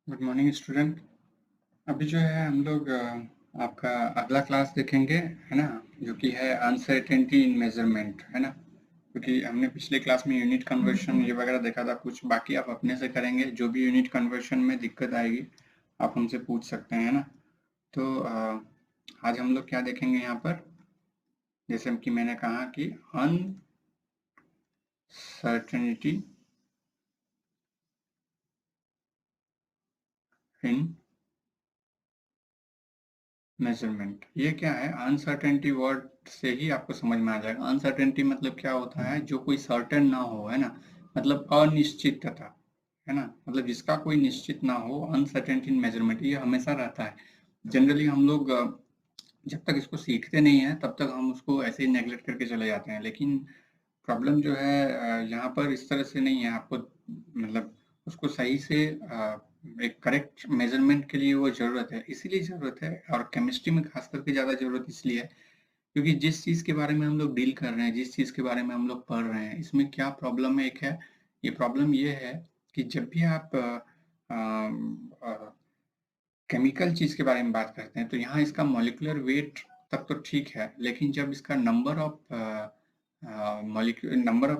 Good morning student. अभी जो है हम लोग आपका अगला क्लास देखेंगे, है ना, जो कि है अनसर्टेनिटी इन मेजरमेंट, है ना। क्योंकि हमने पिछले क्लास में यूनिट कन्वर्शन ये वगैरह देखा था कुछ, बाकी आप अपने से करेंगे। जो भी यूनिट कन्वर्शन में दिक्कत आएगी आप हमसे पूछ सकते हैं, है ना। तो आज हम लोग क्या देखेंगे यहाँ पर, जैसे कि मैंने कहा कि अनसर्टेनिटी इन मेजरमेंट। ये क्या है? अनसर्टेनिटी वर्ड से ही आपको समझ में आ जाएगा। अनसर्टेनिटी मतलब क्या होता है? जो कोई सर्टेन ना हो, है ना, मतलब अनिश्चितता, है ना, मतलब जिसका कोई निश्चित ना हो। अनसर्टेनिटी इन मेजरमेंट ये हमेशा रहता है। जनरली हम लोग जब तक इसको सीखते नहीं है तब तक हम उसको ऐसे ही नेग्लेक्ट करके चले जाते हैं। लेकिन प्रॉब्लम जो है यहाँ पर इस तरह से नहीं है। आपको मतलब उसको सही से एक करेक्ट मेजरमेंट के लिए वो ज़रूरत है, इसीलिए ज़रूरत है। और केमिस्ट्री में खास करके ज़्यादा ज़रूरत इसलिए है क्योंकि जिस चीज़ के बारे में हम लोग डील कर रहे हैं, जिस चीज़ के बारे में हम लोग पढ़ रहे हैं, इसमें क्या प्रॉब्लम एक है। ये प्रॉब्लम ये है कि जब भी आप केमिकल चीज़ के बारे में बात करते हैं तो यहाँ इसका मॉलिक्यूलर वेट तक तो ठीक है, लेकिन जब इसका नंबर ऑफ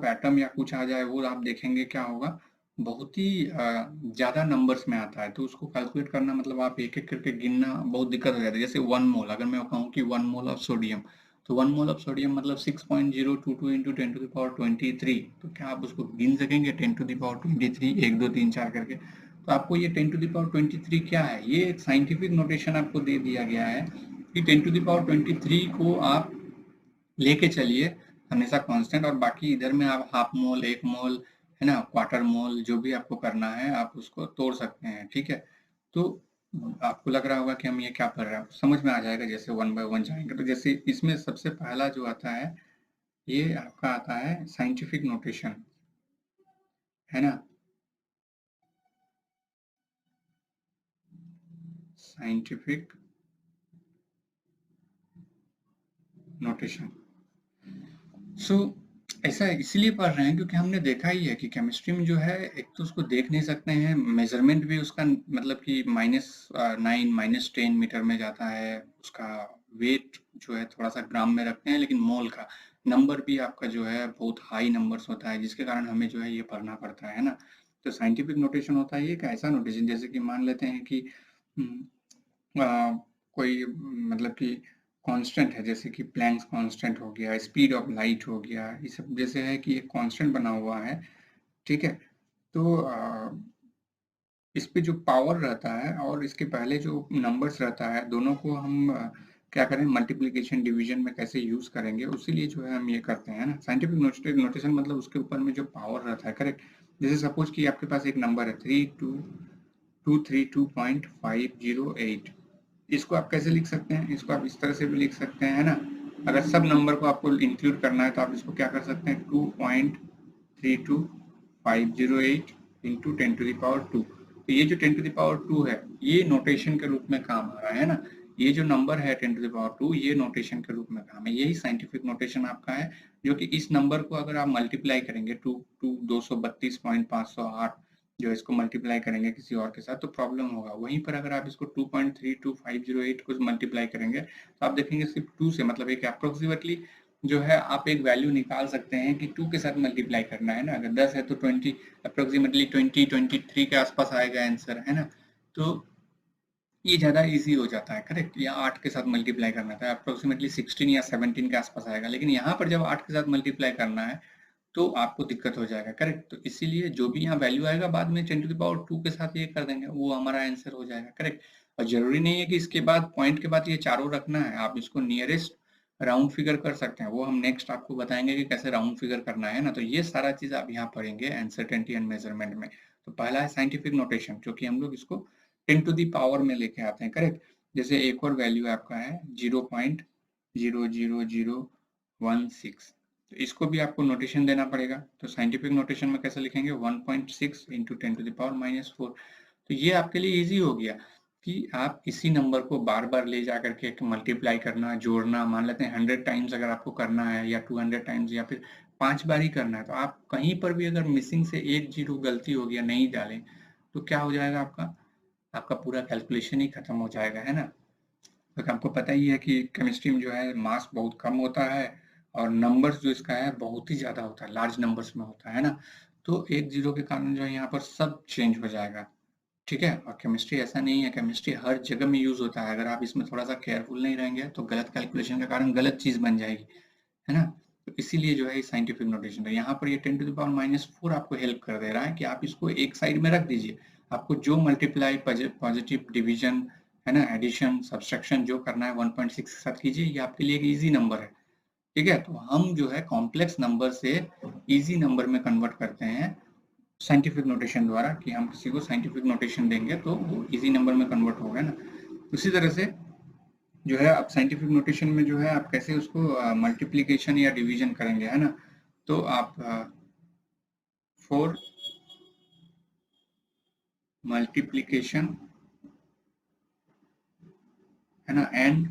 एटम या कुछ आ जाए, वो आप देखेंगे क्या होगा, बहुत ही ज़्यादा नंबर्स में आता है। तो उसको कैलकुलेट करना मतलब आप एक एक करके गिनना बहुत दिक्कत हो जाती है। जैसे 1 मोल, अगर मैं कहूँ कि 1 मोल ऑफ सोडियम, तो 1 मोल ऑफ सोडियम मतलब 6.022 इंटू 10⁻23। तो क्या आप उसको गिन सकेंगे 10⁻23 1 2 3 4 करके? तो आपको ये 10⁻23 क्या है, ये एक साइंटिफिक नोटेशन आपको दे दिया गया है कि 10⁻23 को आप लेके चलिए हमेशा कांस्टेंट, और बाकी इधर में आप हाफ मोल, 1 मोल, है ना, क्वार्टर मोल, जो भी आपको करना है आप उसको तोड़ सकते हैं। ठीक है। तो आपको लग रहा होगा कि हम ये क्या पढ़ रहे हैं, समझ में आ जाएगा जैसे वन बाय वन जाएंगे। तो जैसे इसमें सबसे पहला जो आता है, ये आपका आता है साइंटिफिक नोटेशन, है ना, साइंटिफिक नोटेशन। सो ऐसा इसलिए पढ़ रहे हैं क्योंकि हमने देखा ही है कि केमिस्ट्री में जो है, एक तो उसको देख नहीं सकते हैं, मेजरमेंट भी उसका मतलब कि -9 -10 मीटर में जाता है। उसका वेट जो है थोड़ा सा ग्राम में रखते हैं, लेकिन मोल का नंबर भी आपका जो है बहुत हाई नंबर्स होता है, जिसके कारण हमें जो है ये पढ़ना पड़ता है ना। तो साइंटिफिक नोटेशन होता है ये एक ऐसा नोटेशन, जैसे कि मान लेते हैं कि कोई मतलब कि कांस्टेंट है, जैसे कि प्लैंक्स कांस्टेंट हो गया, स्पीड ऑफ लाइट हो गया, ये सब जैसे है कि एक कांस्टेंट बना हुआ है। ठीक है। तो इस पे जो पावर रहता है और इसके पहले जो नंबर्स रहता है, दोनों को हम क्या करें, मल्टीप्लिकेशन डिवीजन में कैसे यूज करेंगे, उसी लिए जो है हम ये करते हैं ना। साइंटिफिक नोटेशन मतलब उसके ऊपर में जो पावर रहता है, करेक्ट। जैसे सपोज कि आपके पास एक नंबर है 3232.508। इसको आप कैसे लिख सकते हैं? इसको आप इस तरह से भी लिख सकते हैं, है ना। अगर सब नंबर को आपको इंक्लूड करना है तो आप इसको क्या कर सकते हैं, 2.32508 इंटू 10⁻²। तो ये जो 10⁻² है, ये नोटेशन के रूप में काम आ रहा है ना। ये जो नंबर है 10⁻², ये नोटेशन के रूप में काम है। यही साइंटिफिक नोटेशन आपका है, जो कि इस नंबर को अगर आप मल्टीप्लाई करेंगे 232.508, जो इसको मल्टीप्लाई करेंगे किसी और के साथ तो प्रॉब्लम होगा। वहीं पर अगर आप इसको 2.32508 को मल्टीप्लाई करेंगे तो आप देखेंगे सिर्फ 2 से, मतलब एक अप्रोक्सीमेटली जो है आप एक वैल्यू निकाल सकते हैं कि 2 के साथ मल्टीप्लाई करना है ना। अगर 10 है तो 20, अप्रोक्सीमेटली 20-23 के आसपास आएगा आंसर, है ना। तो ये ज़्यादा इजी हो जाता है, करेक्ट। या 8 के साथ मल्टीप्लाई करना था, अप्रोक्सीमेटली 16 या 17 के आसपास आएगा। लेकिन यहाँ पर जब 8 के साथ मल्टीप्लाई करना है तो आपको दिक्कत हो जाएगा, करेक्ट। तो इसीलिए जो भी यहाँ वैल्यू आएगा बाद में 10⁻² के साथ ये कर देंगे, वो हमारा आंसर हो जाएगा, करेक्ट। और जरूरी नहीं है कि इसके बाद पॉइंट के बाद ये चारों रखना है, आप इसको नियरेस्ट राउंड फिगर कर सकते हैं। वो हम नेक्स्ट आपको बताएंगे कि कैसे राउंड फिगर करना है ना। तो ये सारा चीज आप यहाँ पढ़ेंगे अनसर्टेनिटी एंड मेजरमेंट में। तो पहला है साइंटिफिक नोटेशन, जो कि हम लोग इसको 10⁻² में लेके आते हैं, करेक्ट। जैसे एक और वैल्यू आपका है 0.00016, तो इसको भी आपको नोटेशन देना पड़ेगा। तो साइंटिफिक नोटेशन में कैसे लिखेंगे, 1.6 इंटू 10⁻⁻4। तो ये आपके लिए इजी हो गया कि आप इसी नंबर को बार बार ले जा करके मल्टीप्लाई करना, जोड़ना। मान लेते हैं 100 टाइम्स अगर आपको करना है, या 200 टाइम्स, या फिर 5 बार ही करना है, तो आप कहीं पर भी अगर मिसिंग से एक जीरो गलती हो गया, नहीं डालें, तो क्या हो जाएगा आपका, आपका पूरा कैलकुलेशन ही खत्म हो जाएगा, है ना। क्योंकि आपको पता ही है कि केमिस्ट्री में जो है मास बहुत कम होता है और नंबर्स जो इसका है बहुत ही ज़्यादा होता है, लार्ज नंबर्स में होता है ना। तो एक जीरो के कारण जो है यहाँ पर सब चेंज हो जाएगा, ठीक है। और केमिस्ट्री ऐसा नहीं है, केमिस्ट्री हर जगह में यूज होता है। अगर आप इसमें थोड़ा सा केयरफुल नहीं रहेंगे तो गलत कैलकुलेशन के कारण गलत चीज बन जाएगी, है ना। तो इसीलिए जो है साइंटिफिक नोटेशन है। यहाँ पर ये 10⁻⁴ आपको हेल्प कर दे रहा है कि आप इसको एक साइड में रख दीजिए। आपको जो मल्टीप्लाई, पॉजिटिव डिवीजन, है ना, एडिशन, सब्सट्रैक्शन जो करना है 1.6 के साथ कीजिए। ये आपके लिए एक इजी नंबर है, ठीक है। तो हम जो है कॉम्प्लेक्स नंबर से इजी नंबर में कन्वर्ट करते हैं साइंटिफिक नोटेशन द्वारा, कि हम किसी को साइंटिफिक नोटेशन देंगे तो वो इजी नंबर में कन्वर्ट होगा ना। उसी तरह से जो है आप साइंटिफिक नोटेशन में जो है आप कैसे उसको मल्टीप्लीकेशन या डिवीजन करेंगे, है ना। तो आप 4 मल्टीप्लीकेशन, है ना, एंड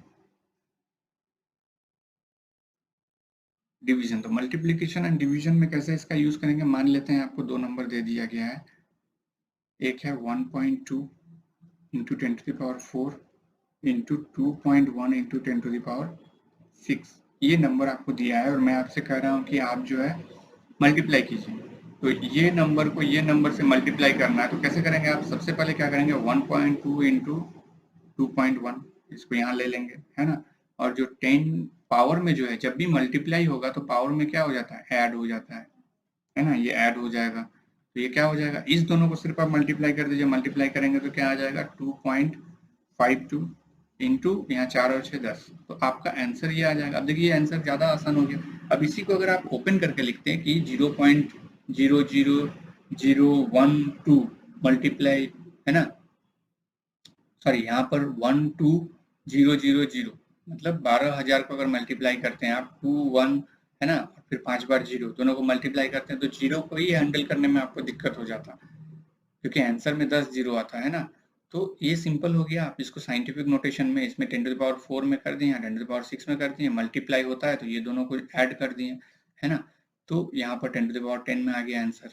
डिवीजन। तो मल्टीप्लीकेशन एंड डिवीजन में कैसे इसका यूज करेंगे, मान लेते हैं आपको दो नंबर दे दिया गया है। एक है 1.2 इंटू 10⁴ इंटू 2.1 इंटू 10⁻⁶। ये नंबर आपको दिया है और मैं आपसे कह रहा हूँ कि आप जो है मल्टीप्लाई कीजिए। तो ये नंबर को ये नंबर से मल्टीप्लाई करना है, तो कैसे करेंगे आप, सबसे पहले क्या करेंगे, 1.2 इंटू 2.1 इसको यहाँ ले लेंगे, है ना। और जो 10 पावर में जो है जब भी मल्टीप्लाई होगा तो पावर में क्या हो जाता है, ऐड हो जाता है ना। ये ऐड हो जाएगा तो ये क्या हो जाएगा, इस दोनों को सिर्फ आप मल्टीप्लाई कर दीजिए। मल्टीप्लाई करेंगे तो क्या आ जाएगा, 2.52 इंटू यहाँ 4 और 6 10। तो आपका आंसर ये आ जाएगा। अब देखिए आंसर ज्यादा आसान हो गया। अब इसी को अगर आप ओपन करके लिखते हैं कि 0.00012 मल्टीप्लाई, है ना, सॉरी यहाँ पर 12000, मतलब 12,000 को अगर मल्टीप्लाई करते हैं आप, 2 1, है ना, फिर 5 बार जीरो, दोनों को मल्टीप्लाई करते हैं तो जीरो को ही हैंडल करने में आपको दिक्कत हो जाता है, क्योंकि आंसर में 10 जीरो आता है ना। तो ये सिंपल हो गया। आप इसको साइंटिफिक नोटेशन में इसमें 10⁻⁴ में कर दिए, 10⁻⁶ में कर दिए, मल्टीप्लाई होता है तो ये दोनों को ऐड कर दिए, है ना। तो यहाँ पर 10⁻10 में आ गया आंसर,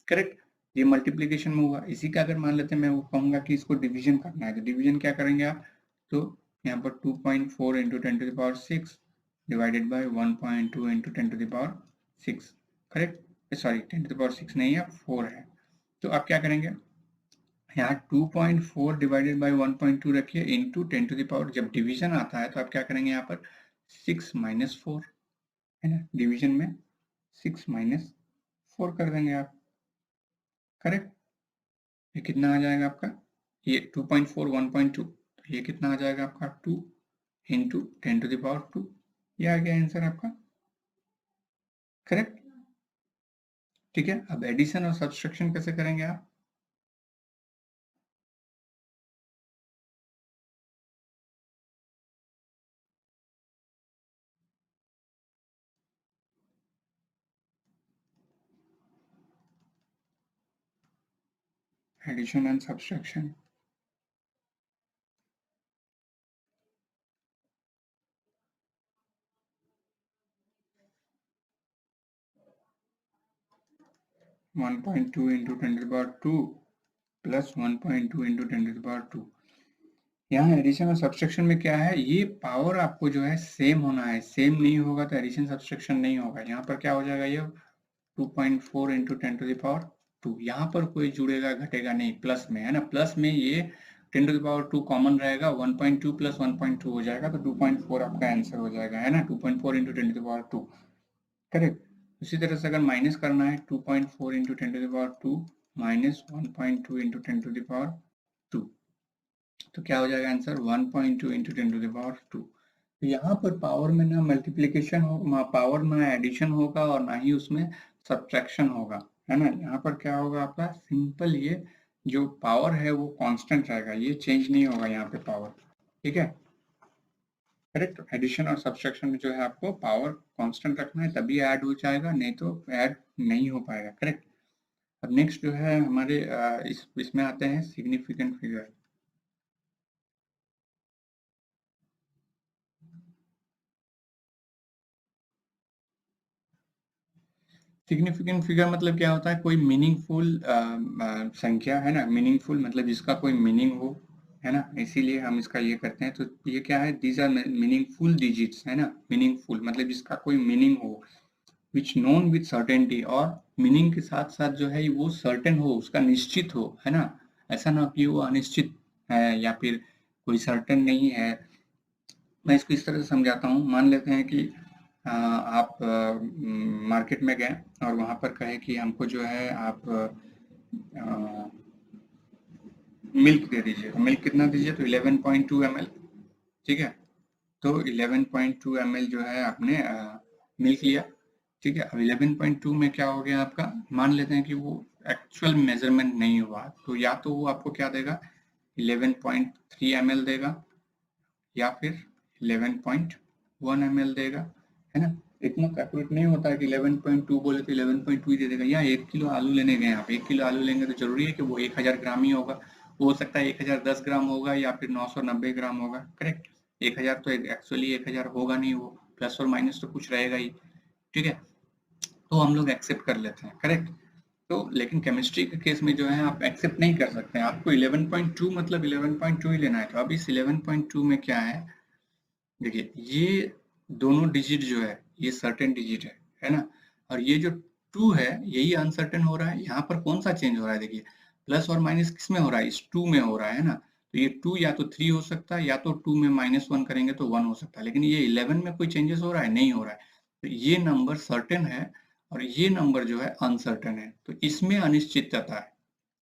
करेक्ट। ये मल्टीप्लीकेशन में हुआ। इसी का अगर मान लेते हैं मैं वो कहूंगा कि इसको डिवीजन करना है, तो डिवीजन क्या करेंगे आप, तो यहाँ पर 2.4 into 10⁻⁶ divided by 1.2 into 10⁻⁶, correct. Sorry 10⁻⁶ नहीं है, 4 है। तो आप क्या करेंगे, यहाँ 2.4 डिवाइडेड बाई 1.2 रखिए इंटू 10⁻, जब डिवीजन आता है तो आप क्या करेंगे यहाँ पर 6 - 4, है ना, डिवीजन में 6 - 4 कर देंगे आप, करेक्ट। ये कितना आ जाएगा आपका, ये 2.4 1.2, तो ये कितना आ जाएगा आपका 2 इंटू 10⁻²। ये आ गया आंसर आपका, करेक्ट। ठीक है। अब एडिशन और सब्सट्रैक्शन कैसे करेंगे आप, addition and subtraction. 1.2 into 10⁻² plus 1.2 into 10⁻²। यहाँ एडिशन और सब्सट्रैक्शन में क्या है, ये पावर आपको जो है सेम होना है। सेम नहीं होगा तो एडिशन सब्सट्रैक्शन नहीं होगा। यहाँ पर क्या हो जाएगा, ये 2.4 इंटू 10⁻²। यहाँ पर कोई जुड़ेगा घटेगा नहीं, प्लस में, है ना। प्लस में ये 10⁻² कॉमन रहेगा, 1.2 प्लस 1.2 हो जाएगा तो 2.4 आपका आंसर हो जाएगा, है ना। 2.4 इंटू 10⁻², करेक्ट। उसी तरह से अगर माइनस करना है, 2.4 इंटू 10⁻² माइनस 1.2 इंटू 10⁻², तो क्या हो जाएगा आंसर, 1.2 इंटू 10⁻²। तो यहाँ पर पावर में ना मल्टीप्लीकेशन हो, पावर में एडिशन होगा और ना ही उसमें सब्ट्रैक्शन होगा, है ना। यहाँ पर क्या होगा आपका, सिंपल, ये जो पावर है वो कांस्टेंट रहेगा, ये चेंज नहीं होगा यहाँ पे पावर, ठीक है, करेक्ट। एडिशन और सब्ट्रैक्शन में जो है आपको पावर कांस्टेंट रखना है, तभी ऐड हो जाएगा, नहीं तो ऐड नहीं हो पाएगा, करेक्ट। अब नेक्स्ट जो है हमारे इसमें आते हैं सिग्निफिकेंट फिगर। सिग्निफिकेंट फिगर मतलब क्या होता है, कोई मीनिंगफुल संख्या है ना, मीनिंगफुल मतलब जिसका कोई मीनिंग हो, है ना, इसीलिए हम इसका ये करते हैं। तो ये क्या है, दीज आर मीनिंगफुल डिजिट्स, है ना, मीनिंगफुल मतलब जिसका कोई मीनिंग हो, विच नोन विथ सर्टेनिटी, और मीनिंग के साथ साथ जो है वो सर्टेन हो, उसका निश्चित हो, है ना, ऐसा ना कि वो अनिश्चित है या फिर कोई सर्टेन नहीं है। मैं इसको इस तरह से समझाता हूँ, मान लेते हैं कि आप मार्केट में गए और वहाँ पर कहे कि हमको जो है आप मिल्क दे दीजिए, तो मिल्क कितना दीजिए, तो 11.2 ml, ठीक है। तो 11.2 ml जो है आपने मिल्क लिया, ठीक है। अब 11.2 में क्या हो गया आपका, मान लेते हैं कि वो एक्चुअल मेजरमेंट नहीं हुआ, तो या तो वो आपको क्या देगा, 11.3 ml देगा, या फिर 11.1 ml देगा, है ना। इतना कैलकुलेट नहीं होता है कि 11.2 बोले तो 11.2 ही दे देगा। या 1 किलो आलू लेने गए आप, 1 किलो आलू लेंगे तो जरूरी है कि वो 1000 ग्राम ही होगा, हो सकता है 1010 ग्राम होगा या फिर 990 ग्राम होगा, करेक्ट। 1000 तो एक्चुअली 1000 होगा नहीं, वो प्लस और माइनस तो कुछ रहेगा ही, ठीक है। तो हम लोग एक्सेप्ट कर लेते हैं, करेक्ट। तो लेकिन केमिस्ट्री के केस में जो है आप एक्सेप्ट नहीं कर सकते हैं, आपको 11.2 मतलब 11.2 ही लेना है। तो अब इस 11.2 में क्या है, देखिए ये दोनों डिजिट जो है ये सर्टेन डिजिट है ना, और ये जो 2 है यही अनसर्टेन हो रहा है। यहाँ पर कौन सा चेंज हो रहा है, देखिए प्लस और माइनस किस में हो रहा है, इस 2 में हो रहा है ना। तो ये 2 या तो 3 हो सकता है, या तो 2 में -1 करेंगे तो 1 हो सकता है, लेकिन ये 11 में कोई चेंजेस हो रहा है, नहीं हो रहा है। तो ये नंबर सर्टेन है और ये नंबर जो है अनसर्टेन है, तो इसमें अनिश्चितता है,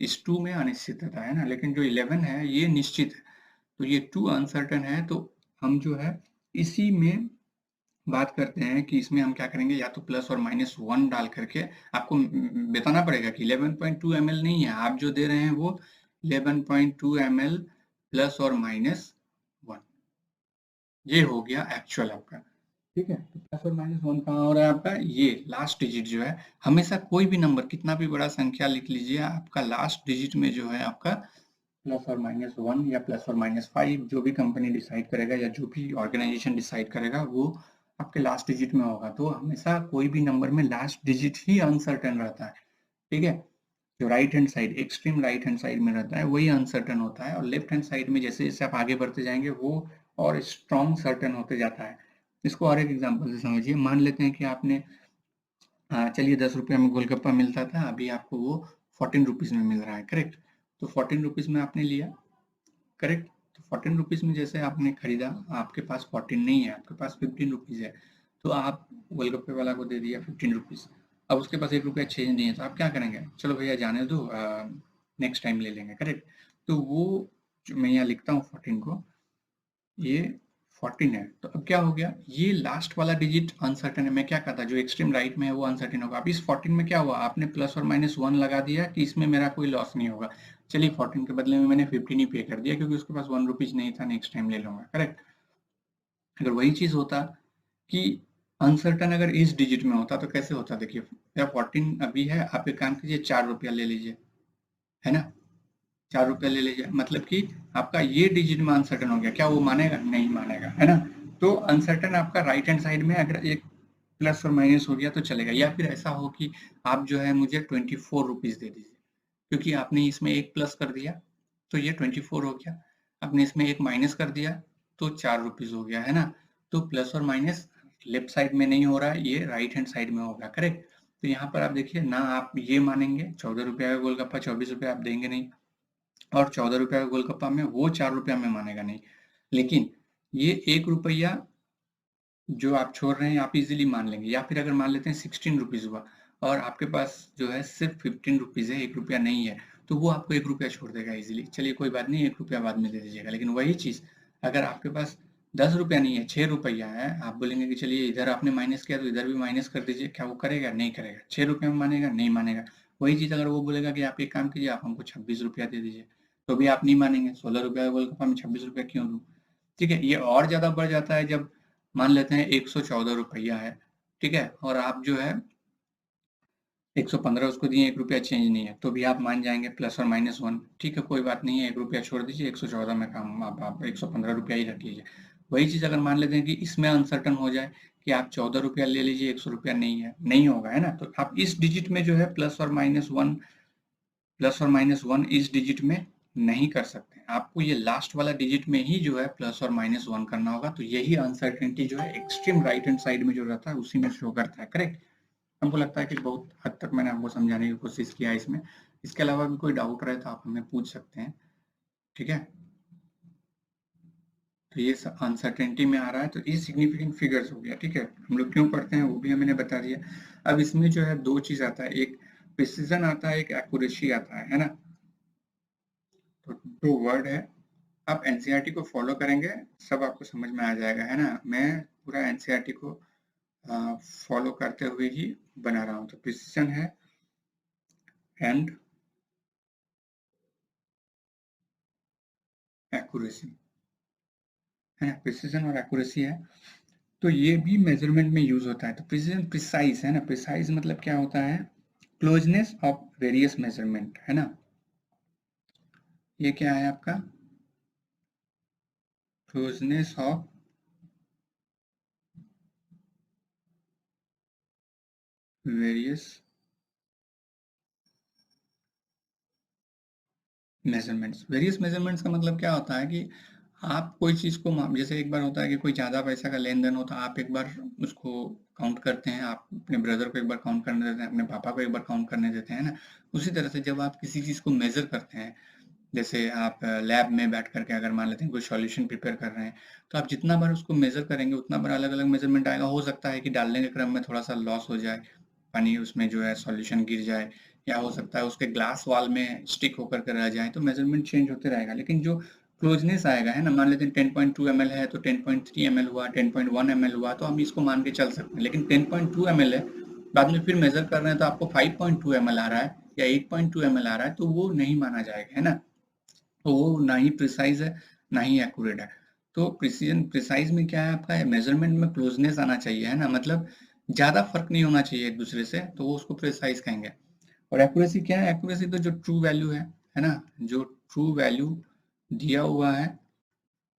इस 2 में अनिश्चितता है ना, लेकिन जो 11 है ये निश्चित है। तो ये 2 अनसर्टेन है, तो हम जो है इसी में बात करते हैं कि इसमें हम क्या करेंगे, या तो प्लस और -1 डाल करके आपको बताना पड़ेगा कि 11.2 ml नहीं है, आप जो दे रहे हैं वो 11.2 ml प्लस और -1, ये हो गया एक्चुअल आपका, ठीक है। तो प्लस और -1 कहाँ हो रहा है आपका, ये लास्ट डिजिट जो है, हमेशा कोई भी नंबर कितना भी बड़ा संख्या लिख लीजिए, आपका लास्ट डिजिट में जो है आपका प्लस और -1 या प्लस और -5, जो भी कंपनी डिसाइड करेगा या जो भी ऑर्गेनाइजेशन डिसाइड करेगा वो आपके लास्ट डिजिट में होगा। तो हमेशा कोई भी नंबर में लास्ट डिजिट ही अनसर्टेन रहता है, ठीक है। जो right hand side, extreme right hand side में रहता है वही अनसर्टेन होता है, और लेफ्ट हैंड साइड में जैसे जैसे आप आगे बढ़ते जाएंगे वो और स्ट्रॉन्ग सर्टेन होते जाता है। इसको और एक एग्जांपल से समझिए, मान लेते हैं कि आपने चलिए 10 रुपये में गोलगप्पा मिलता था, अभी आपको वो 14 रुपीज़ में मिल रहा है, करेक्ट। तो 14 रुपीज़ में आपने लिया, करेक्ट। तो 14 रुपीज़ में जैसे आपने खरीदा, आपके पास 14 नहीं है, आपके पास 15 रुपीज़ है, तो आप गोलगप्पे वाला को दे दिया 15 रुपीज़। अब उसके पास 1 रुपया चेंज नहीं है, तो आप क्या करेंगे, चलो भैया जाने दो, नेक्स्ट टाइम ले लेंगे, करेक्ट। तो वो जो मैं यहाँ लिखता हूँ 14 को, ये 14 है। तो अब क्या हो गया, ये लास्ट वाला डिजिट अनसर्टेन है। मैं क्या कहता, जो एक्सट्रीम राइट में है वो अनसर्टेन होगा। अब इस 14 में क्या हुआ, आपने प्लस और -1 लगा दिया कि इसमें मेरा कोई लॉस नहीं होगा। चलिए 14 के बदले में मैंने 15 ही पे कर दिया, क्योंकि उसके पास 1 रुपीज नहीं था, नेक्स्ट टाइम ले लूंगा, करेक्ट। अगर वही चीज होता कि अनसर्टेन अगर इस डिजिट में होता तो कैसे होता, देखिए या 14 अभी है, आप एक काम कीजिए 4 रुपया ले लीजिए, है ना, 4 रुपया ले लीजिए, मतलब कि आपका ये डिजिट में अनसर्टेन हो गया, क्या वो मानेगा, नहीं मानेगा, है ना। तो अनसर्टेन आपका राइट हैंड साइड में अगर एक प्लस और माइनस हो गया तो चलेगा, या फिर ऐसा हो कि आप जो है मुझे 24 रुपीज दे दीजिए, क्योंकि आपने इसमें एक प्लस कर दिया तो ये 24 हो गया, आपने इसमें एक माइनस कर दिया तो 4 रुपीज हो गया, है ना। तो प्लस और माइनस लेफ्ट साइड में नहीं हो रहा है, ये राइट हैंड साइड में होगा, करेक्ट। तो यहाँ पर आप देखिए ना, आप ये मानेंगे 14 रुपया का गोलगप्पा 24 रुपया आप देंगे नहीं, और 14 रुपया का गोलगप्पा में वो 4 रुपया में मानेगा नहीं, लेकिन ये 1 रुपया जो आप छोड़ रहे हैं आप इजीली मान लेंगे। या फिर अगर मान लेते हैं 16 रुपीज हुआ और आपके पास जो है सिर्फ 15 रुपीज है, 1 रुपया नहीं है, तो वो आपको 1 रुपया छोड़ देगा इजीली। चलिए कोई बात नहीं, 1 रुपया बाद में दे दीजिएगा। लेकिन वही चीज अगर आपके पास 10 रुपया नहीं है, 6 रुपया है, आप बोलेंगे कि चलिए इधर आपने माइनस किया तो इधर भी माइनस कर दीजिए, क्या वो करेगा, नहीं करेगा। 6 रुपये में मानेगा, नहीं मानेगा। वही चीज अगर वो बोलेगा कि आप एक काम कीजिए, आप हमको 26 रुपया दे दीजिए, तो भी आप नहीं मानेंगे। 16 रुपया का गोलगप्पा में 26 रुपया क्यों दूं, ठीक है। ये और ज्यादा बढ़ जाता है जब मान लेते हैं 114 रुपया है, ठीक है, और आप जो है 115 उसको दिए, 1 रुपया चेंज नहीं है, तो भी आप मान जाएंगे प्लस और -1, ठीक है, कोई बात नहीं है, 1 रुपया छोड़ दीजिए, 114 में काम आप 115 रुपया ही रख लीजिए। वही चीज अगर मान लेते हैं कि इसमें अनसर्टन हो जाए कि आप 14 रुपया ले लीजिए, 100 रुपया नहीं है, नहीं होगा, है ना। तो आप इस डिजिट में जो है प्लस और माइनस वन इस डिजिट में नहीं कर सकते। आपको ये लास्ट वाला डिजिट में ही जो है प्लस और माइनस 1 करना होगा। तो यही अनसर्टेनिटी जो है एक्सट्रीम राइट हैंड साइड में जो रहता है उसी में शो करता है। करेक्ट। हमको लगता है कि बहुत हद तक मैंने आपको समझाने की कोशिश किया है इसमें। इसके अलावा भी कोई डाउट रहे तो आप हमें पूछ सकते हैं। ठीक है, तो ये अनसर्टेनिटी में आ रहा है, तो ये सिग्निफिकेंट फिगर्स हो गया। ठीक है, हम लोग क्यों पढ़ते हैं वो भी मैंने बता दिया। अब इसमें जो है दो चीज आता है, एक प्रिसीजन आता है, एक एक्यूरेसी आता है ना। तो दो वर्ड है, आप एनसीईआरटी को फॉलो करेंगे सब आपको समझ में आ जाएगा, है ना। मैं पूरा एनसीईआरटी को फॉलो करते हुए ही बना रहा हूँ। तो प्रिसीजन है एंड एक्यूरेसी, है ना। प्रिसीजन और एक्यूरेसी है, तो ये भी मेजरमेंट में यूज होता है। तो प्रिसीजन प्रिसाइज है ना, प्रिसाइज मतलब क्या होता है, क्लोजनेस ऑफ वेरियस मेजरमेंट, है ना। ये क्या है आपका, closeness of various measurements. Various measurements का मतलब क्या होता है कि आप कोई चीज को जैसे एक बार होता है कि कोई ज्यादा पैसा का लेन देन होता है, आप एक बार उसको काउंट करते हैं, आप अपने ब्रदर को एक बार काउंट करने देते हैं, अपने पापा को एक बार काउंट करने देते हैं ना। उसी तरह से जब आप किसी चीज को मेजर करते हैं, जैसे आप लैब में बैठ करके अगर मान लेते हैं कोई सॉल्यूशन प्रिपेयर कर रहे हैं, तो आप जितना बार उसको मेजर करेंगे उतना बार अलग अलग मेजरमेंट आएगा। हो सकता है कि डालने के क्रम में थोड़ा सा लॉस हो जाए, पानी उसमें जो है सॉल्यूशन गिर जाए, या हो सकता है उसके ग्लास वॉल में स्टिक होकर के रह जाए, तो मेजरमेंट चेंज होते रहेगा। लेकिन जो क्लोजनेस आएगा, है ना, मान लेते हैं 10.2 ml है तो 10.3 ml हुआ, 10.1 ml हुआ, तो हम इसको मान के चल सकते हैं। लेकिन 10.2 ml है, बाद में फिर मेजर कर रहे हैं तो आपको 5.2 ml आ रहा है या 8.2 ml आ रहा है, तो वो नहीं माना जाएगा, है ना। तो वो ना ही प्रिसाइज है ना ही एक्यूरेट है। तो प्रिसीजन प्रिसाइज में क्या है, आपका मेजरमेंट में क्लोजनेस आना चाहिए, है ना, मतलब ज्यादा फर्क नहीं होना चाहिए एक दूसरे से, तो वो उसको प्रिसाइज कहेंगे। और एक्यूरेसी क्या है, एक्यूरेसी तो जो ट्रू वैल्यू है ना, जो ट्रू वैल्यू दिया हुआ है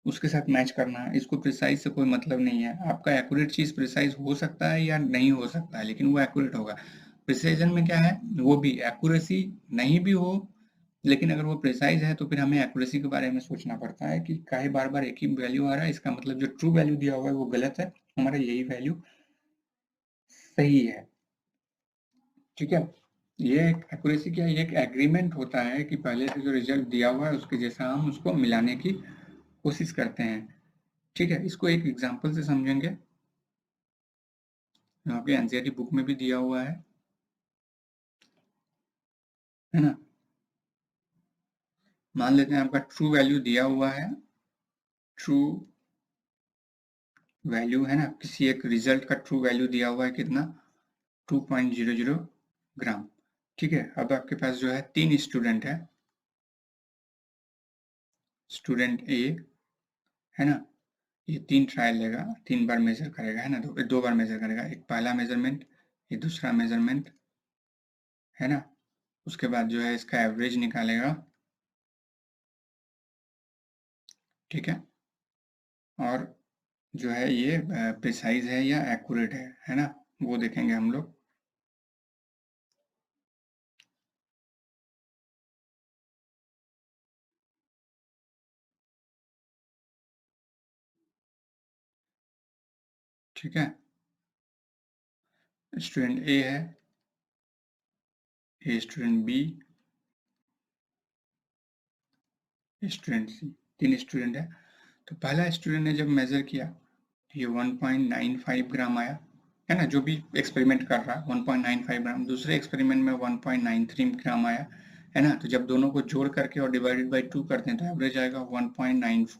उसके साथ मैच करना है। इसको प्रिसाइज से कोई मतलब नहीं है। आपका एक्यूरेट चीज प्रिसाइज हो सकता है या नहीं हो सकता है, लेकिन वो एक्यूरेट होगा। प्रिसीजन में क्या है, वो भी एक्यूरेसी नहीं भी हो, लेकिन अगर वो प्रिसाइज है तो फिर हमें एक्यूरेसी के बारे में सोचना पड़ता है कि काहे बार बार एक ही वैल्यू आ रहा है, इसका मतलब जो ट्रू वैल्यू दिया हुआ है वो गलत है, हमारा यही वैल्यू सही है। ठीक है, ये एक एक्यूरेसी क्या है, ये एक एग्रीमेंट होता है कि पहले से जो रिजल्ट दिया हुआ है उसके जैसा हम उसको मिलाने की कोशिश करते हैं। ठीक है, इसको एक एग्जांपल से समझेंगे, यहाँ पे एनसीईआरटी बुक में भी दिया हुआ है ना। मान लेते हैं आपका ट्रू वैल्यू दिया हुआ है, ट्रू वैल्यू, है ना, किसी एक रिजल्ट का ट्रू वैल्यू दिया हुआ है कितना, 2.00 ग्राम। ठीक है, अब आपके पास जो है तीन स्टूडेंट है, स्टूडेंट ए, है ना, ये तीन ट्रायल लेगा, तीन बार मेजर करेगा, है ना, दो बार मेजर करेगा, एक पहला मेजरमेंट, ये दूसरा मेजरमेंट, है ना। उसके बाद जो है इसका एवरेज निकालेगा। ठीक है, और जो है ये प्रिसाइज है या एक्यूरेट है ना, वो देखेंगे हम लोग। ठीक है, स्टूडेंट ए है, ये स्टूडेंट बी, स्टूडेंट सी, तीन स्टूडेंट है। तो पहला स्टूडेंट ने जब मेजर किया, ये 1.95 ग्राम आया, है ना, जो भी एक्सपेरिमेंट कर रहा है 1.95 ग्राम। दूसरे एक्सपेरिमेंट में 1.93 ग्राम आया, है ना। तो जब दोनों को जोड़ करके और डिवाइडेड बाई 2 करते हैं तो एवरेज आएगा 1.94।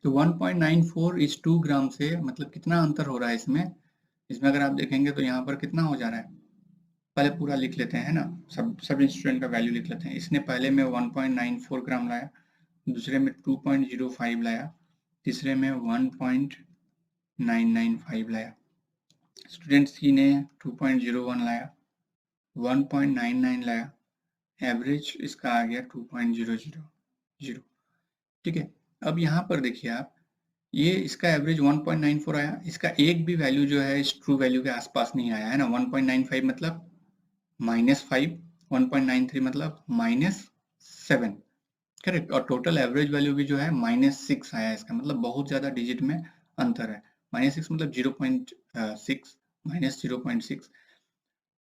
तो 1.94 इस 2 ग्राम से मतलब कितना अंतर हो रहा है इसमें, इसमें अगर आप देखेंगे तो यहाँ पर कितना हो जा रहा है, पहले पूरा लिख लेते हैं ना, सब इंस्ट्रूमेंट का वैल्यू लिख लेते हैं। इसने पहले में 1.94 ग्राम लाया, दूसरे में 2.05 लाया, तीसरे में 1.995 लाया। स्टूडेंट सी ने 2.01 लाया, 1.99 लाया, एवरेज इसका आ गया 2.000। ठीक है, अब यहाँ पर देखिए आप, ये इसका एवरेज 1.94 आया, इसका एक भी वैल्यू जो है इस ट्रू वैल्यू के आसपास नहीं आया है ना। 1.95 मतलब -5, 1.93 मतलब -7, करेक्ट। और टोटल एवरेज वैल्यू भी जो है -6 आया, इसका मतलब बहुत ज्यादा डिजिट में अंतर है। -6 मतलब 0.6 -0.6।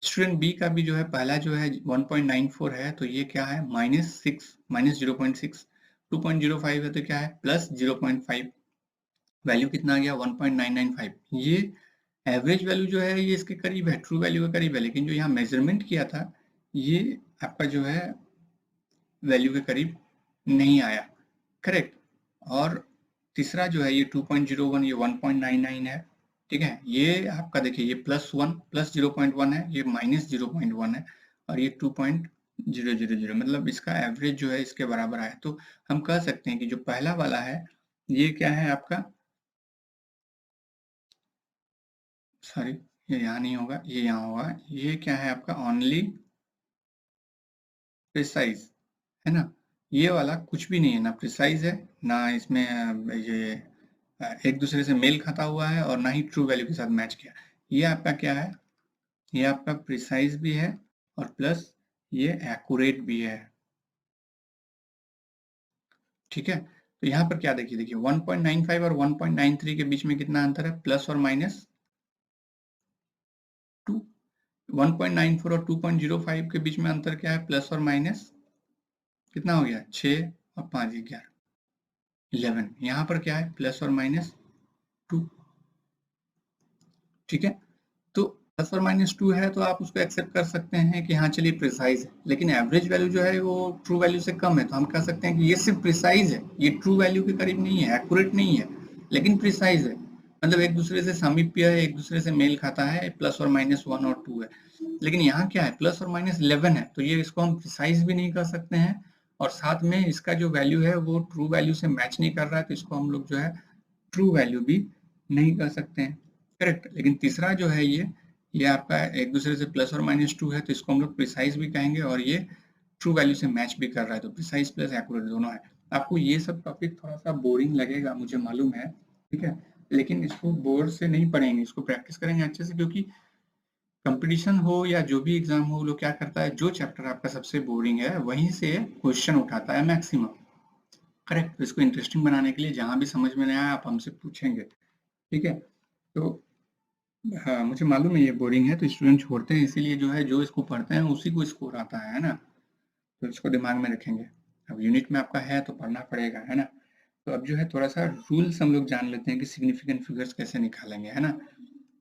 स्टूडेंट बी का भी जो है पहला जो है 1.94 है, तो ये क्या है -6 -0.6। 2.05 है तो क्या है +0.5। वैल्यू कितना आ गया 1.995। ये एवरेज वैल्यू जो है ये इसके करीब है, ट्रू वैल्यू के करीब है, लेकिन जो यहाँ मेजरमेंट किया था ये आपका जो है वैल्यू के करीब नहीं आया, करेक्ट। और तीसरा जो है ये 2.01, ये 1.99 है, ठीक है। ये आपका देखिए ये +1 +0.1 है, ये -0.1 है, और ये 2.000 मतलब इसका एवरेज जो है इसके बराबर आया। तो हम कह सकते हैं कि जो पहला वाला है ये क्या है आपका, सॉरी ये यहाँ नहीं होगा, ये यहाँ होगा। ये क्या है आपका ओनली प्रिसाइज, है ना। ये वाला कुछ भी नहीं है, ना प्रिसाइज है, ना इसमें ये एक दूसरे से मेल खाता हुआ है, और ना ही ट्रू वैल्यू के साथ मैच किया। ये आपका क्या है, ये आपका प्रिसाइज भी है और प्लस ये एक्यूरेट भी है, ठीक है। तो यहाँ पर क्या देखिए, देखिए 1.95 और 1.93 के बीच में कितना अंतर है, प्लस और माइनस 2। 1.94 और 2.05 के बीच में अंतर क्या है, प्लस और माइनस कितना हो गया 6 और 5 11, 11। यहाँ पर क्या है प्लस और माइनस 2, ठीक है। तो प्लस और माइनस 2 है तो आप उसको एक्सेप्ट कर सकते हैं कि हाँ चलिए प्रिसाइज है, लेकिन एवरेज वैल्यू जो है वो ट्रू वैल्यू से कम है, तो हम कह सकते हैं कि ये सिर्फ प्रिसाइज है, ये ट्रू वैल्यू के करीब नहीं है, एक्यूरेट नहीं है, लेकिन प्रिसाइज है। मतलब एक दूसरे से सामीप्य है, एक दूसरे से मेल खाता है, प्लस और माइनस 1 और 2 है। लेकिन यहाँ क्या है प्लस और माइनस 11 है, तो ये इसको हम प्रिसाइज भी नहीं कर सकते हैं, और साथ में इसका जो वैल्यू है वो ट्रू वैल्यू से मैच नहीं कर रहा है, तो इसको हम लोग जो है ट्रू वैल्यू भी नहीं कर सकते हैं, करेक्ट। लेकिन तीसरा जो है ये आपका एक दूसरे से प्लस और माइनस 2 है, तो इसको हम लोग प्रिसाइज भी कहेंगे, और ये ट्रू वैल्यू से मैच भी कर रहा है, तो प्रिसाइज प्लस एक्यूरेट दोनों है। आपको ये सब टॉपिक थोड़ा सा बोरिंग लगेगा मुझे मालूम है, ठीक है, लेकिन इसको बोर्ड से नहीं पढ़ेंगे, इसको प्रैक्टिस करेंगे अच्छे से, क्योंकि कंपटीशन हो या जो भी एग्जाम हो, वो लोग क्या करता है, जो चैप्टर आपका सबसे बोरिंग है वहीं से क्वेश्चन उठाता है मैक्सिमम, करेक्ट। तो इसको इंटरेस्टिंग बनाने के लिए जहां भी समझ में नहीं आया आप हमसे पूछेंगे, ठीक है। तो हाँ मुझे मालूम है ये बोरिंग है, तो स्टूडेंट छोड़ते हैं, इसीलिए जो है जो इसको पढ़ते हैं उसी को स्कोर आता है ना। तो इसको दिमाग में रखेंगे। अब यूनिट में आपका है तो पढ़ना पड़ेगा, है ना। तो अब जो है थोड़ा सा रूल्स हम लोग जान लेते हैं कि सिग्निफिकेंट फिगर्स कैसे निकालेंगे, है ना।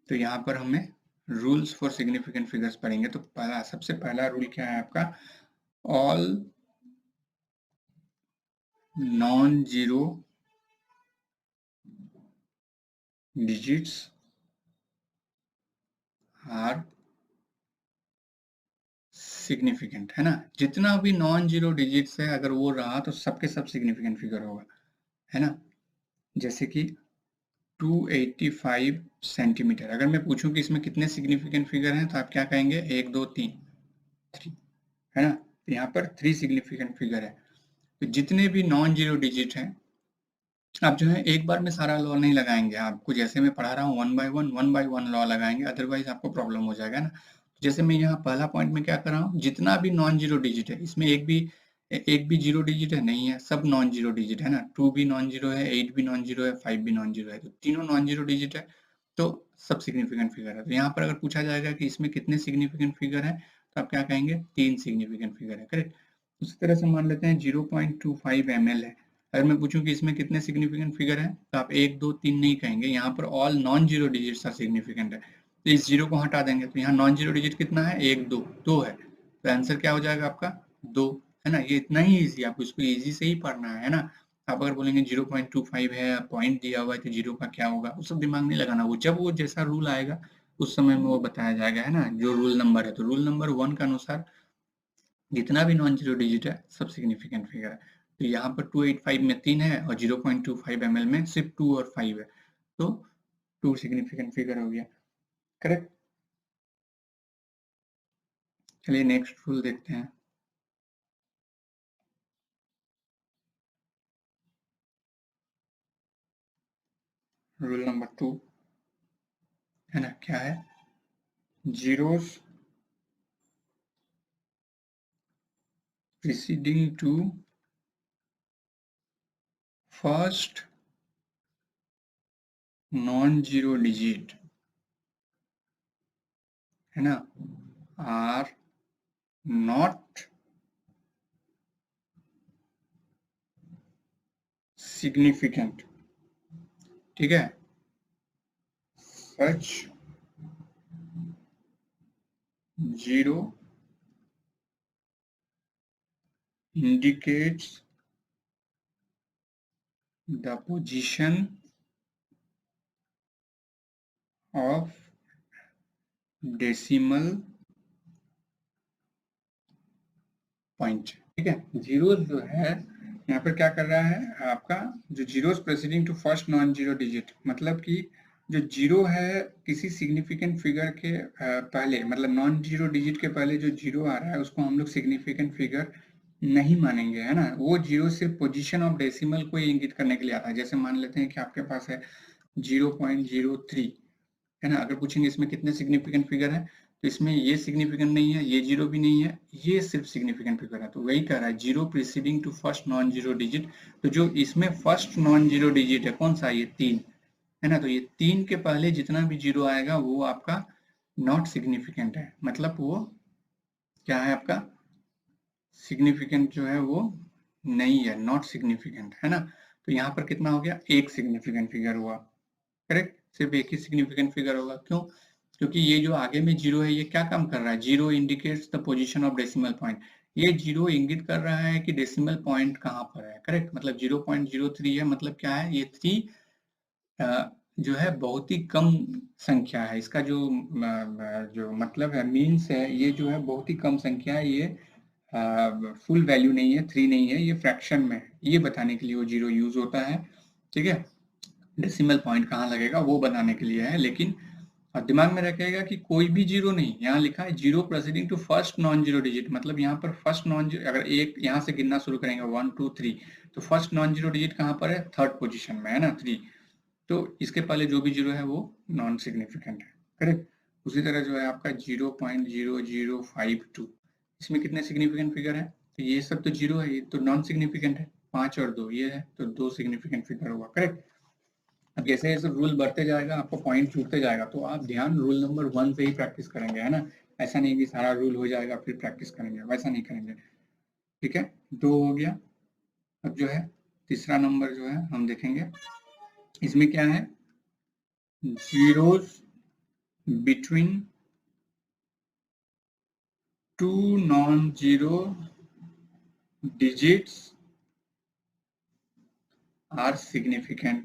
तो यहाँ पर हमें रूल्स फॉर सिग्निफिकेंट फिगर्स पढ़ेंगे। तो पहला सबसे पहला रूल क्या है आपका, all non zero digits are significant, है ना। जितना भी नॉन जीरो डिजिट्स है अगर वो रहा तो सबके सब सिग्निफिकेंट फिगर होगा, है ना। जैसे कि 285 सेंटीमीटर, अगर मैं पूछूं कि इसमें कितने सिग्निफिकेंट फिगर हैं तो आप क्या कहेंगे, 1 2 3 3, है ना। तो यहाँ पर 3 सिग्निफिकेंट फिगर है। तो जितने भी नॉन जीरो डिजिट हैं आप जो है एक बार में सारा लॉ नहीं लगाएंगे, आपको जैसे मैं पढ़ा रहा हूँ वन बाय वन लॉ लगाएंगे, अदरवाइज आपको प्रॉब्लम हो जाएगा ना। जैसे मैं यहाँ पहला पॉइंट में क्या कर रहा हूँ, जितना भी नॉन जीरो डिजिट है, इसमें एक भी जीरो डिजिट है नहीं है, सब नॉन जीरो डिजिट है ना। 2 भी नॉन जीरो है, 8 भी नॉन जीरो है, 5 भी नॉन जीरो है, तो तीनों नॉन जीरो डिजिट है, तो सब सिग्निफिकेंट फिगर है। तो यहाँ पर अगर पूछा जाएगा कि इसमें कितने सिग्निफिकेंट फिगर है, तो आप क्या कहेंगे, 3 सिग्निफिकेंट फिगर है, करेक्ट। उसी तरह से मान लेते हैं 0.25 ml है, अगर मैं पूछूं कि इसमें कितने सिग्निफिकेंट फिगर हैं, तो आप 1 2 3 नहीं कहेंगे, यहाँ पर all non zero digits are significant है, तो इस जीरो को हटा देंगे, तो यहाँ नॉन जीरो डिजिट कितना है, 1 2 2 है, तो आंसर क्या हो जाएगा आपका 2, है ना। ये इतना ही इजी, आपको इसको इजी से ही पढ़ना है ना। आप अगर बोलेंगे 0.25 है, पॉइंट दिया हुआ है तो जीरो का क्या होगा, वो सब दिमाग नहीं लगाना, वो जब वो जैसा रूल आएगा उस समय में वो बताया जाएगा, है ना। जो रूल नंबर है, तो रूल नंबर 1 के अनुसार जितना भी नॉन जीरो डिजिट है सब सिग्निफिकेंट फिगर है। तो यहाँ पर 285 में 3 है और 0.25 ml में सिर्फ 2 और 5 है, तो 2 सिग्निफिकेंट फिगर हो गया, करेक्ट। चलिए नेक्स्ट रूल देखते हैं। रूल नंबर 2 है ना, क्या है, zeros preceding to first non zero digit है ना, आर नॉट सिग्निफिकेंट। ठीक है, सच zero indicates the position of decimal point। ठीक है, जीरो जो है यहाँ पर क्या कर रहा है आपका, जो zeros preceding to first non zero digit, मतलब कि जो जीरो है किसी सिग्निफिकेंट फिगर के पहले, मतलब नॉन जीरो डिजिट के पहले जो जीरो आ रहा है उसको हम लोग सिग्निफिकेंट फिगर नहीं मानेंगे, है ना। वो जीरो सिर्फ पोजीशन ऑफ डेसिमल को इंगित करने के लिए आता है। जैसे मान लेते हैं कि आपके पास है 0.03, है ना, अगर पूछेंगे इसमें कितने सिग्निफिकेंट फिगर है, तो इसमें ये सिग्निफिकेंट नहीं है, ये जीरो भी नहीं है, ये सिर्फ सिग्निफिकेंट फिगर है। तो वही कह रहा है zero preceding to first non zero digit. तो जो इसमें फर्स्ट नॉन जीरो डिजिट है कौन सा, ये 3 है ना, तो ये 3 के पहले जितना भी जीरो आएगा वो आपका नॉट सिग्निफिकेंट है, मतलब वो क्या है आपका, सिग्निफिकेंट जो है वो नहीं है, नॉट सिग्निफिकेंट, है ना। तो यहाँ पर कितना हो गया, एक सिग्निफिकेंट फिगर हुआ, करेक्ट, सिर्फ एक ही सिग्निफिकेंट फिगर होगा। क्यों, क्योंकि ये जो आगे में जीरो है ये क्या काम कर रहा है, zero indicates the position of decimal point. ये जीरो इंगित कर रहा है कि डेसिमल पॉइंट कहाँ पर है, करेक्ट, मतलब 0.03 है, मतलब क्या है, ये 3 जो है बहुत ही कम संख्या है। इसका जो जो मतलब है, मीन्स है, ये जो है बहुत ही कम संख्या है, ये फुल वैल्यू नहीं है, 3 नहीं है, ये फ्रैक्शन में है। ये बताने के लिए वो जीरो यूज होता है। ठीक है, डेसिमल पॉइंट कहाँ लगेगा वो बताने के लिए है। लेकिन दिमाग में रखिएगा कि कोई भी जीरो नहीं, यहाँ लिखा है zero preceding to first non zero digit, मतलब यहाँ पर फर्स्ट नॉन जीरो, अगर एक यहाँ से गिनना शुरू करेंगे 1 2 3, तो फर्स्ट नॉन जीरो डिजिट कहाँ पर है, थर्ड पोजीशन में, है ना, 3। तो इसके पहले जो भी जीरो है वो नॉन सिग्निफिकेंट है, करेक्ट। उसी तरह जो है आपका 0.0052, इसमें कितने सिग्निफिकेंट फिगर है, तो ये सब तो जीरो है, ये तो नॉन सिग्निफिकेंट है, 5 और 2 ये है, तो 2 सिग्निफिकेंट फिगर हुआ, करेक्ट। अब जैसे जैसे रूल बढ़ते जाएगा आपको पॉइंट छूटते जाएगा, तो आप ध्यान रूल नंबर 1 से ही प्रैक्टिस करेंगे, है ना। ऐसा नहीं कि सारा रूल हो जाएगा फिर प्रैक्टिस करेंगे, वैसा नहीं करेंगे। ठीक है, 2 हो गया। अब जो है तीसरा नंबर जो है हम देखेंगे, इसमें क्या है, zeros between two non-zero digits are significant।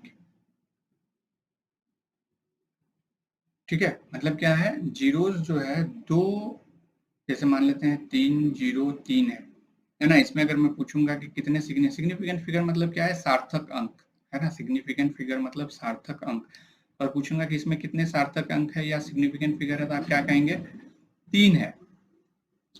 ठीक है, मतलब क्या है, जीरोस जो है दो, जैसे मान लेते हैं 303 है ना, इसमें अगर मैं पूछूंगा कि कितने सिग्निफिकेंट फिगर मतलब क्या है, सार्थक अंक, है ना, सिग्निफिकेंट फिगर मतलब सार्थक अंक। और पूछूंगा कि इसमें कितने सार्थक अंक है या सिग्निफिकेंट फिगर है, तो आप क्या कहेंगे, 3 है।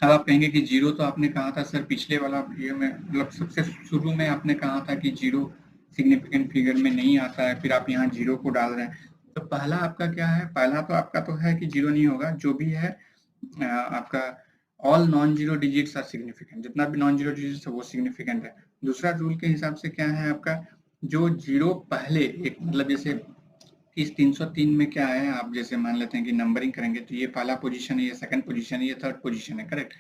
अब आप कहेंगे कि जीरो तो आपने कहा था सर पिछले वाला वीडियो में, मतलब सबसे शुरू में आपने कहा था कि जीरो सिग्निफिकेंट फिगर में नहीं आता है, फिर आप यहाँ जीरो को डाल रहे हैं। तो पहला आपका क्या है, पहला तो आपका तो है कि जीरो नहीं होगा, जो भी है आपका all non zero digits are significant, जितना भी नॉन जीरो डिजिट्स है वो सिग्निफिकेंट है। दूसरा रूल के हिसाब से क्या है आपका, जो जीरो पहले एक, मतलब जैसे इस 303 में क्या है, आप जैसे मान लेते हैं कि नंबरिंग करेंगे तो ये पहला पोजीशन है, ये सेकंड पोजीशन है, ये थर्ड पोजीशन है, करेक्ट।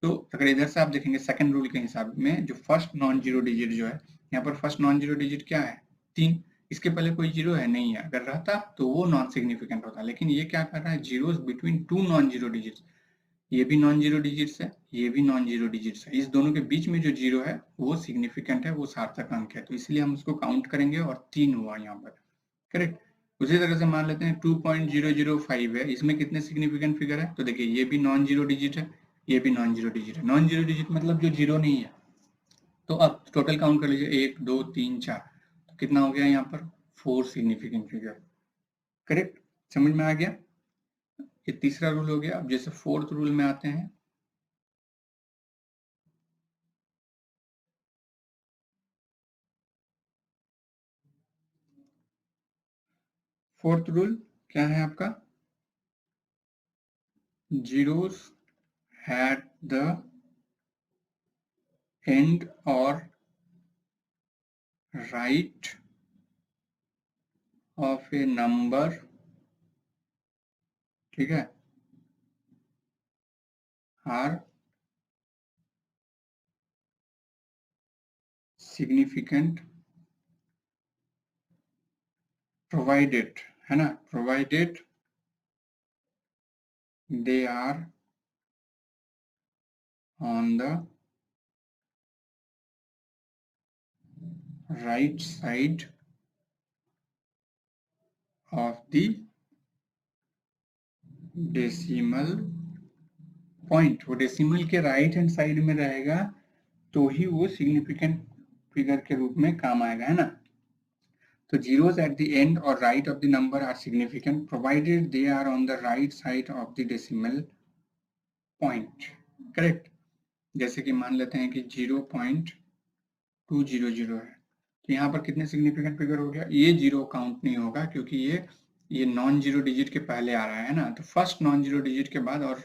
तो अगर इधर से आप देखेंगे सेकंड रूल के हिसाब में, जो फर्स्ट नॉन जीरो डिजिट जो है, यहाँ पर फर्स्ट नॉन जीरो डिजिट क्या है, 3, इसके पहले कोई जीरो है नहीं है, अगर रहता तो वो नॉन सिग्निफिकेंट होता। लेकिन ये क्या कर रहा है, zeros between two non zero digits, ये भी नॉन जीरो डिजिट्स है, ये भी नॉन जीरो डिजिट्स है, इस दोनों के बीच में जो जीरो है वो सिग्निफिकेंट है, वो सार्थक अंक है, तो इसलिए हम उसको काउंट करेंगे और 3 हुआ यहाँ पर, करेक्ट। उसी तरह से मान लेते हैं 2.005 है, इसमें कितने सिग्निफिकेंट फिगर है, तो देखिए ये भी नॉन जीरो डिजिट है, ये भी नॉन जीरो डिजिट है। नॉन जीरो डिजिट मतलब जो जीरो नहीं है। तो आप टोटल काउंट कर लीजिए, 1 2 3 4, तो कितना हो गया यहाँ पर, 4 सिग्निफिकेंट फिगर, करेक्ट। समझ में आ गया, ये तीसरा रूल हो गया। अब जैसे फोर्थ रूल में आते हैं, फोर्थ रूल क्या है आपका, zeros at the end or right of a number, ठीक है, are significant provided, है ना, provided they are on the right side of the decimal point। वो डेसिमल के राइट हैंड साइड में रहेगा तो ही वो सिग्निफिकेंट फिगर के रूप में काम आएगा, है ना। तो zeros at the end or right of the number are significant provided they are on the right side of the decimal point, correct. जैसे कि मान लेते हैं कि 0.200 है, तो यहाँ पर कितने सिग्निफिकेंट फिगर हो गया, ये जीरो काउंट नहीं होगा क्योंकि ये नॉन जीरो डिजिट के पहले आ रहा है ना, तो फर्स्ट नॉन जीरो डिजिट के बाद, और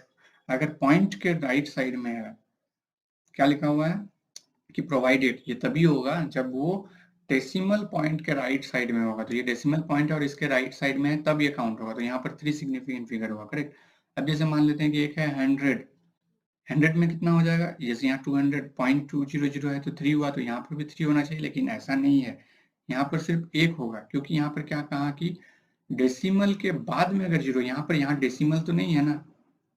अगर पॉइंट के राइट साइड में है, क्या लिखा हुआ है कि प्रोवाइडेड, ये तभी होगा जब वो डेसिमल पॉइंट के राइट साइड में होगा। तो ये डेसिमल पॉइंट और इसके राइट साइड में है तब ये काउंट होगा, तो यहाँ पर 3 सिग्निफिकेंट फिगर होगा, करेक्ट। अब जैसे मान लेते हैं कि एक है 100 में कितना हो जाएगा, जैसे यहाँ 200.200 है तो 3 हुआ, तो यहाँ पर भी 3 होना चाहिए, लेकिन ऐसा नहीं है, यहाँ पर सिर्फ 1 होगा क्योंकि यहाँ पर क्या कहा कि डेसिमल के बाद में अगर जीरो, यहाँ पर यहाँ डेसिमल तो नहीं है ना,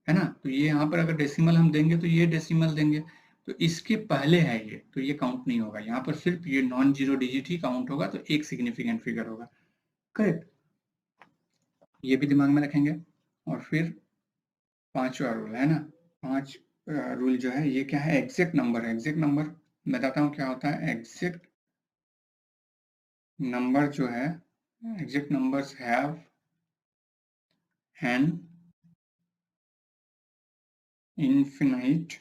है ना, तो ये यहाँ पर अगर डेसिमल हम देंगे तो ये डेसिमल देंगे, तो इसके पहले है ये, तो ये काउंट नहीं होगा, यहाँ पर सिर्फ ये नॉन जीरो डिजिट ही काउंट होगा, तो एक सिग्निफिकेंट फिगर होगा, करेक्ट। ये भी दिमाग में रखेंगे। और फिर पांचवा रूल है ना, 5 रूल जो है ये क्या है, एग्जैक्ट नंबर है। एग्जैक्ट नंबर बताता हूँ क्या होता है। एग्जैक्ट नंबर जो है, exact numbers have an infinite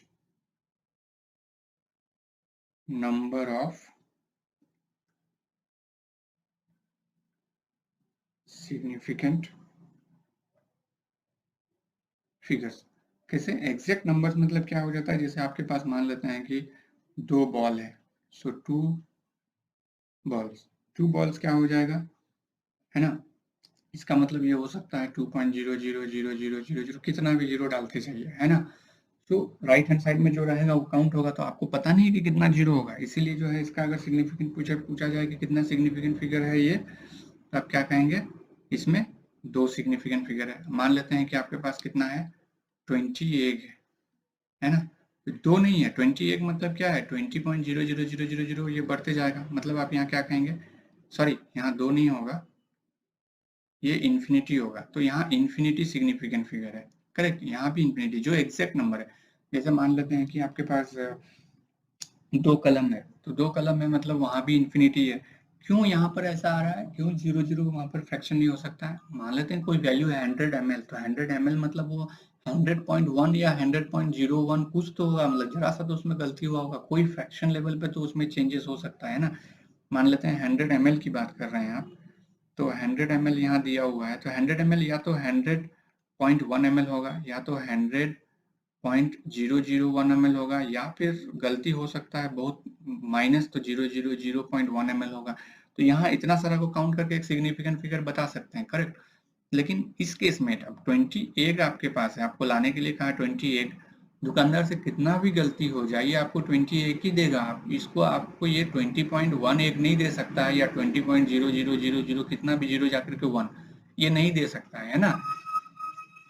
number of significant figures. कैसे, एग्जैक्ट नंबर्स मतलब क्या हो जाता है, जैसे आपके पास मान लेते हैं कि 2 बॉल है, सो 2 बॉल्स क्या हो जाएगा, है ना, इसका मतलब ये हो सकता है 2.0000000 कितना भी जीरो डालते जाइए, है ना, तो राइट हैंड साइड में जो रहेगा वो काउंट होगा, तो आपको पता नहीं कि कितना जीरो होगा, इसीलिए जो है इसका अगर सिग्निफिकेंट पूछा जाए कि कितना सिग्निफिकेंट फिगर है ये, तो आप क्या कहेंगे, इसमें 2 सिग्निफिकेंट फिगर है। मान लेते हैं कि आपके पास कितना है, 28 है ना, तो 2 नहीं है, 28 मतलब क्या है, 20.00000 ये बढ़ते जाएगा, मतलब आप यहाँ क्या कहेंगे, सॉरी यहाँ 2 नहीं होगा, ये इन्फिनिटी होगा, तो यहाँ इन्फिनिटी सिग्निफिकेंट फिगर है, करेक्ट। यहाँ भी इन्फिनिटी जो एग्जैक्ट नंबर है, जैसे मान लेते हैं कि आपके पास 2 कलम है, तो 2 कलम है मतलब वहां भी इन्फिनिटी है, क्यों यहाँ पर ऐसा आ रहा है, क्यों 0 वहां पर फ्रैक्शन नहीं हो सकता है। मान लेते हैं कोई वैल्यू है 100 ml, तो 100 ml मतलब वो 100.1 या 100.01 कुछ तो होगा, मतलब जरा सा तो उसमें गलती हुआ होगा, कोई फ्रैक्शन लेवल पे तो उसमें चेंजेस हो सकता है ना। मान लेते हैं 100 ml की बात कर रहे हैं आप, तो 100 ml यहाँ दिया हुआ है, तो 100 ml या तो 100.1 ml होगा, या तो 100.001 ml होगा, या फिर गलती हो सकता है बहुत माइनस, तो 0.1 ml होगा। तो यहाँ इतना सारा को काउंट करके एक सिग्निफिकेंट फिगर बता सकते हैं, करेक्ट। लेकिन इस केस में अब 28 आपके पास है, आपको लाने के लिए कहा 28, दुकानदार से कितना भी गलती हो जाए ये आपको 28 ही देगा, आप इसको आपको ये 20.11 नहीं दे सकता है, या 20.0000 कितना भी जीरो जाकर के 1 ये नहीं दे सकता है ना।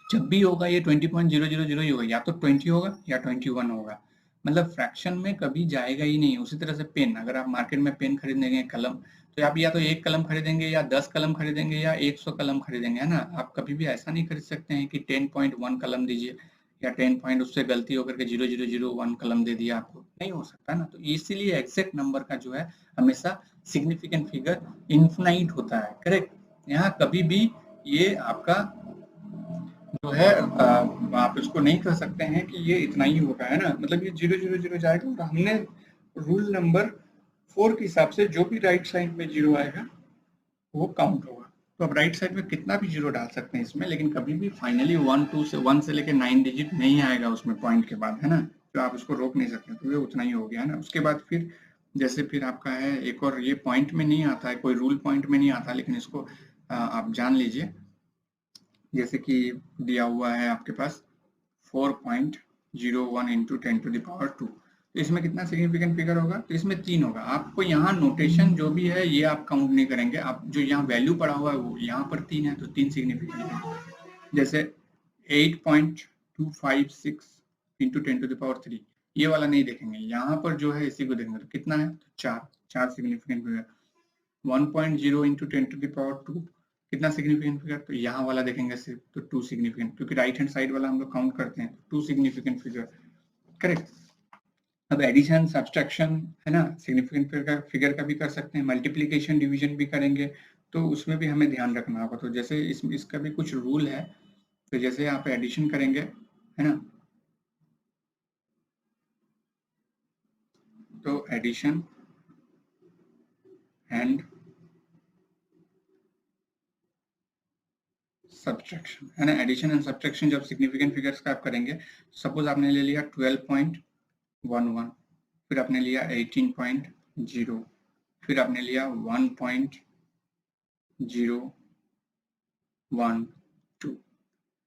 जब भी होगा ये 20.000 ही होगा, या तो 20 होगा या 21 होगा, मतलब फ्रैक्शन में कभी जाएगा ही नहीं। उसी तरह से पेन, अगर आप मार्केट में पेन खरीदेंगे कलम, तो आप या तो 1 कलम खरीदेंगे या 10 कलम खरीदेंगे या 100 कलम खरीदेंगे, है ना। आप कभी भी ऐसा नहीं खरीद सकते हैं कि 10.1 कलम दीजिए या 10 पॉइंट उससे गलती होकर के 0001 कलम दे दिया, आपको नहीं हो सकता ना। तो इसीलिए एग्जैक्ट नंबर का जो है हमेशा सिग्निफिकेंट फिगर इन्फिनाइट होता है, करेक्ट। यहाँ कभी भी ये आपका जो है आप इसको नहीं कह सकते हैं कि ये इतना ही होगा, है ना, मतलब ये 000 जाएगा, और हमने रूल नंबर 4 के हिसाब से जो भी राइट साइड में जीरो आएगा वो काउंट होगा, तो आप राइट साइड में कितना भी जीरो डाल सकते हैं इसमें, लेकिन कभी भी फाइनली 1 से लेके 9 डिजिट नहीं आएगा उसमें पॉइंट के बाद, है ना। तो आप उसको रोक नहीं सकते, तो ये उतना ही हो गया है ना। उसके बाद फिर जैसे फिर आपका है एक और, ये पॉइंट में नहीं आता है, कोई रूल पॉइंट में नहीं आता, लेकिन इसको आप जान लीजिए। जैसे कि दिया हुआ है आपके पास 4.01 इंटू 10⁻²। तो इसमें कितना सिग्निफिकेंट फिगर होगा, तो इसमें 3 होगा। आपको यहाँ नोटेशन जो भी है ये आप काउंट नहीं करेंगे, आप जो यहाँ वैल्यू पड़ा हुआ है वो यहाँ पर 3 है, तो 3 सिग्निफिकेंट है। जैसे 8.256 इंटू 10⁻³ ये वाला नहीं देखेंगे, यहाँ पर जो है इसी को देखेंगे। तो कितना है, तो 4 सिग्निफिकेंट फिगर। 1.0 इंटू 10⁻² कितना सिग्निफिकेंट फिगर, तो यहाँ वाला देखेंगे सिर्फ, तो 2 सिग्निफिकेंट, क्योंकि राइट हैंड साइड वाला हम लोग काउंट करते हैं, 2 सिग्निफिकेंट फिगर, करेक्ट। अब एडिशन सब्सट्रैक्शन है ना, सिग्निफिकेंट फिगर का भी कर सकते हैं, मल्टीप्लिकेशन डिवीजन भी करेंगे, तो उसमें भी हमें ध्यान रखना होगा। तो जैसे इसका भी कुछ रूल है, तो जैसे आप एडिशन करेंगे, है ना, तो एडिशन एंड सब्ट्रैक्शन, है ना, एडिशन एंड सब्ट्रैक्शन जब सिग्निफिकेंट फिगर्स का आप करेंगे, सपोज आपने ले लिया 12.11, फिर आपने लिया 18.0, फिर आपने लिया 1.012,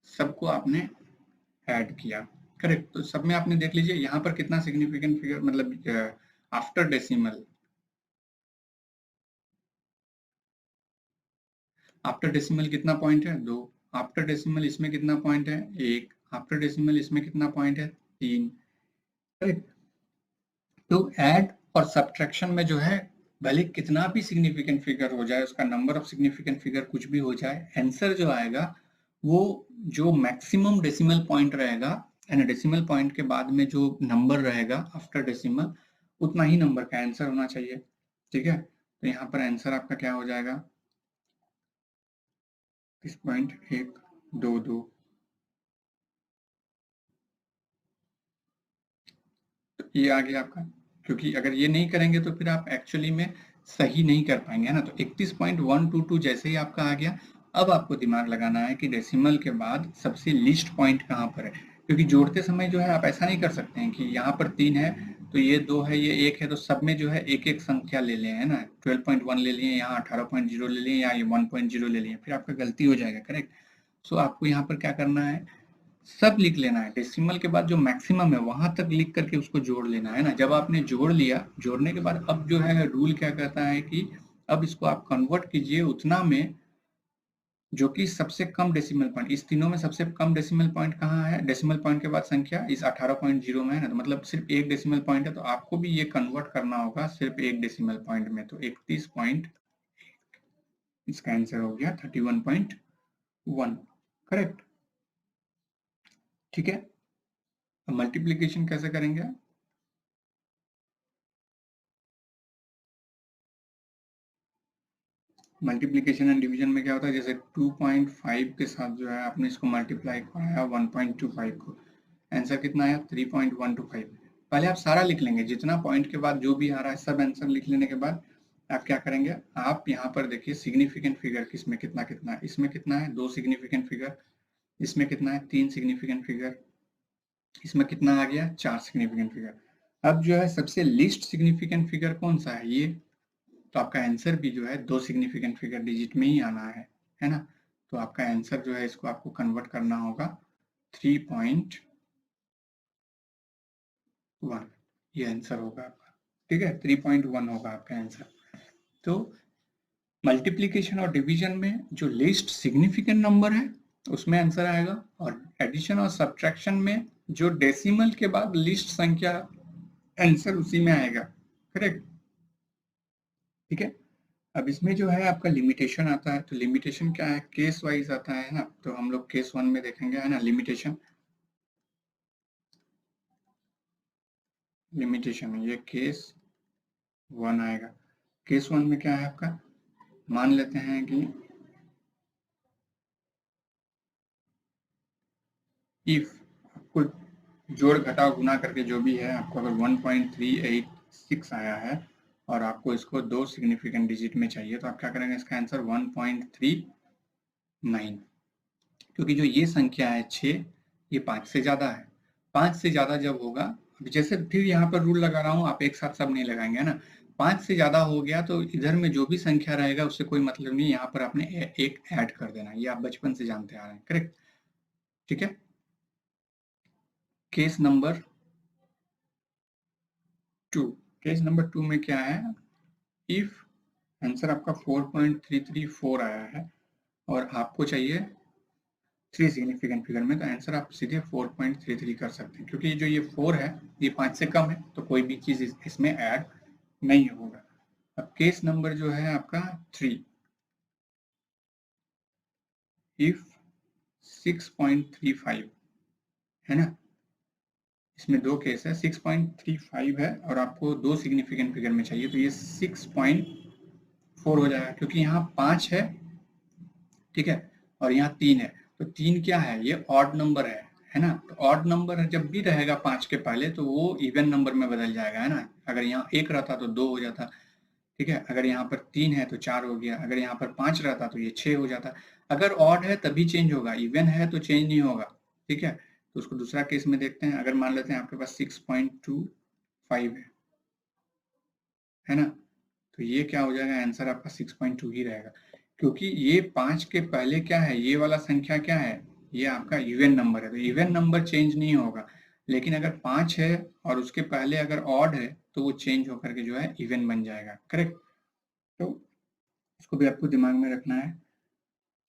सबको आपने ऐड किया, करेक्ट। तो सब में आपने देख लीजिए यहाँ पर कितना सिग्निफिकेंट फिगर, मतलब आफ्टर डेसिमल, आफ्टर डेसिमल कितना पॉइंट है, 2। आफ्टर डेसिमल इसमें कितना पॉइंट है, 1। आफ्टर डेसिमल इसमें कितना पॉइंट है, 3, करेक्ट। तो ऐड और सब्ट्रैक्शन में जो है, भले कितना भी सिग्निफिकेंट फिगर हो जाए, उसका नंबर ऑफ सिग्निफिकेंट फिगर कुछ भी हो जाए, आंसर जो आएगा वो जो मैक्सिमम डेसिमल पॉइंट रहेगा, यानी डेसिमल पॉइंट के बाद में जो नंबर रहेगा आफ्टर डेसिमल, उतना ही नंबर का आंसर होना चाहिए, ठीक है। तो यहाँ पर आंसर आपका क्या हो जाएगा, 30.122। तो ये आ गया आपका, क्योंकि अगर ये नहीं करेंगे तो फिर आप एक्चुअली में सही नहीं कर पाएंगे, है ना। तो 31.122 जैसे ही आपका आ गया, अब आपको दिमाग लगाना है कि डेसिमल के बाद सबसे लीस्ट पॉइंट कहाँ पर है, क्योंकि जोड़ते समय जो है आप ऐसा नहीं कर सकते हैं कि यहाँ पर 3 है तो ये 2 है, ये 1 है, तो सब में जो है एक एक संख्या ले लें, है ना। 12.1 ले लिए, यहाँ 18.0 ले लिए, या ये 1.0 ले लिए, फिर आपका गलती हो जाएगा, करेक्ट। सो आपको यहाँ पर क्या करना है, सब लिख लेना है, डेसिमल के बाद जो मैक्सिमम है वहां तक लिख करके उसको जोड़ लेना है ना। जब आपने जोड़ लिया, जोड़ने के बाद अब जो है रूल क्या कहता है कि अब इसको आप कन्वर्ट कीजिए उतना में जो कि सबसे कम डेसिमल पॉइंट, इस तीनों में सबसे कम डेसिमल पॉइंट कहाँ है, डेसिमल पॉइंट के बाद संख्या इस 18.0 में है ना, तो मतलब सिर्फ एक डेसिमल पॉइंट है, तो आपको भी ये कन्वर्ट करना होगा सिर्फ एक डेसिमल पॉइंट में। तो 31 पॉइंट, इसका आंसर हो गया 31.1, करेक्ट, ठीक है। मल्टीप्लीकेशन कैसे करेंगे, मल्टीप्लिकेशन एंड डिवीजन में क्या होता है, जैसे 2.5 के साथ जो है आपने इसको मल्टीप्लाई कराया 1.25 को, आंसर कितना आया 3.125। पहले आप सारा लिख लेंगे, जितना पॉइंट के बाद जो भी आ रहा है सब आंसर लिख लेने के बाद आप क्या करेंगे, आप यहाँ पर देखिए सिग्निफिकेंट फिगर किसमें कितना कितना है, इसमें कितना है 2 सिग्निफिकेंट फिगर, इसमें कितना है 3 सिग्निफिकेंट फिगर, इसमें कितना आ गया 4 सिग्निफिकेंट फिगर। अब जो है सबसे लीस्ट सिग्निफिकेंट फिगर कौन सा है, ये, तो आपका आंसर भी जो है 2 सिग्निफिकेंट फिगर डिजिट में ही आना है ना। तो आपका आंसर जो है इसको आपको कन्वर्ट करना होगा 3.1, ये आंसर होगा आपका, ठीक है, 3.1 होगा आपका आंसर। तो मल्टीप्लीकेशन और डिवीजन में जो लीस्ट सिग्निफिकेंट नंबर है उसमें आंसर आएगा, और एडिशन और सब्ट्रैक्शन में जो डेसिमल के बाद लीस्ट संख्या, आंसर उसी में आएगा, करेक्ट, ठीक है। अब इसमें जो है आपका लिमिटेशन आता है, तो लिमिटेशन क्या है, केस वाइज आता है ना। तो हम लोग केस 1 में देखेंगे, है ना, लिमिटेशन, लिमिटेशन ये केस 1 आएगा। केस 1 में क्या है आपका, मान लेते हैं कि इफ आपको जोड़ घटाव गुना करके जो भी है, आपको अगर 1.386 आया है और आपको इसको 2 सिग्निफिकेंट डिजिट में चाहिए, तो आप क्या करेंगे, इसका आंसर 1.3 9, क्योंकि जो ये संख्या है 6, ये 5 से ज्यादा है। 5 से ज्यादा जब होगा, जैसे फिर यहाँ पर रूल लगा रहा हूँ, आप एक साथ सब नहीं लगाएंगे, है ना। 5 से ज्यादा हो गया तो इधर में जो भी संख्या रहेगा उससे कोई मतलब नहीं, यहाँ पर आपने एक ऐड कर देना। ये आप बचपन से जानते आ रहे हैं, करेक्ट। ठीक है। केस नंबर 2, केस नंबर 2 में क्या है, इफ आंसर आपका 4.334 आया है और आपको चाहिए 3 सिग्निफिकेंट फिगर में, तो आंसर आप सीधे 4.33 कर सकते हैं, क्योंकि जो ये 4 है ये 5 से कम है, तो कोई भी चीज इसमें ऐड नहीं होगा। अब केस नंबर जो है आपका 3, इफ 6.35 है ना, इसमें दो केस है, 6.35 है और आपको दो सिग्निफिकेंट फिगर में चाहिए, तो ये 6.4 हो जाएगा, क्योंकि यहाँ 5 है, ठीक है, और यहाँ 3 है, तो 3 क्या है, ये ऑड नंबर है ना। तो ऑड नंबर जब भी रहेगा 5 के पहले तो वो इवन नंबर में बदल जाएगा, है ना। अगर यहाँ 1 रहता तो 2 हो जाता, ठीक है। अगर यहाँ पर 3 है तो 4 हो गया, अगर यहाँ पर 5 रहता तो ये 6 हो जाता। अगर ऑड है तभी चेंज होगा, इवन है तो चेंज नहीं होगा, ठीक है। तो उसको दूसरा केस में देखते हैं। अगर मान लेते हैं आपके पास 6.25 है ना, तो ये क्या हो जाएगा, आंसर आपका 6.2 ही रहेगा, क्योंकि ये 5 के पहले क्या है, ये वाला संख्या क्या है, ये आपका इवन नंबर है, तो इवन नंबर चेंज नहीं होगा। लेकिन अगर 5 है और उसके पहले अगर ऑड है तो वो चेंज होकर के जो है इवन बन जाएगा, करेक्ट। तो इसको भी आपको दिमाग में रखना है,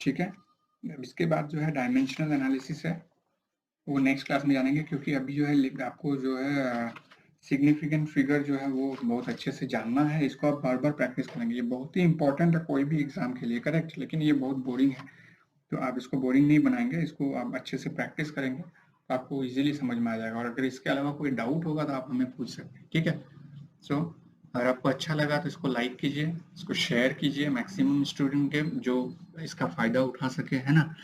ठीक है। अब इसके बाद जो है डायमेंशनल एनालिसिस है, वो नेक्स्ट क्लास में जानेंगे, क्योंकि अभी जो है आपको जो है सिग्निफिकेंट फिगर जो है वो बहुत अच्छे से जानना है। इसको आप बार बार प्रैक्टिस करेंगे, ये बहुत ही इंपॉर्टेंट है कोई भी एग्जाम के लिए, करेक्ट। लेकिन ये बहुत बोरिंग है, तो आप इसको बोरिंग नहीं बनाएंगे, इसको आप अच्छे से प्रैक्टिस करेंगे तो आपको इजीली समझ में आ जाएगा। और अगर इसके अलावा कोई डाउट होगा तो आप हमें पूछ सकते हैं, ठीक है। सो अगर आपको अच्छा लगा तो इसको लाइक कीजिए, इसको शेयर कीजिए मैक्सिमम स्टूडेंट के जो इसका फायदा उठा सके, है ना।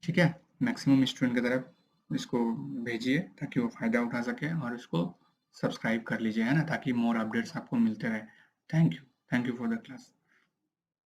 ठीक है, मैक्सिमम स्टूडेंट की तरफ इसको भेजिए ताकि वो फायदा उठा सके, और इसको सब्सक्राइब कर लीजिए, है ना, ताकि मोर अपडेट्स आपको मिलते रहे। Thank you for the class.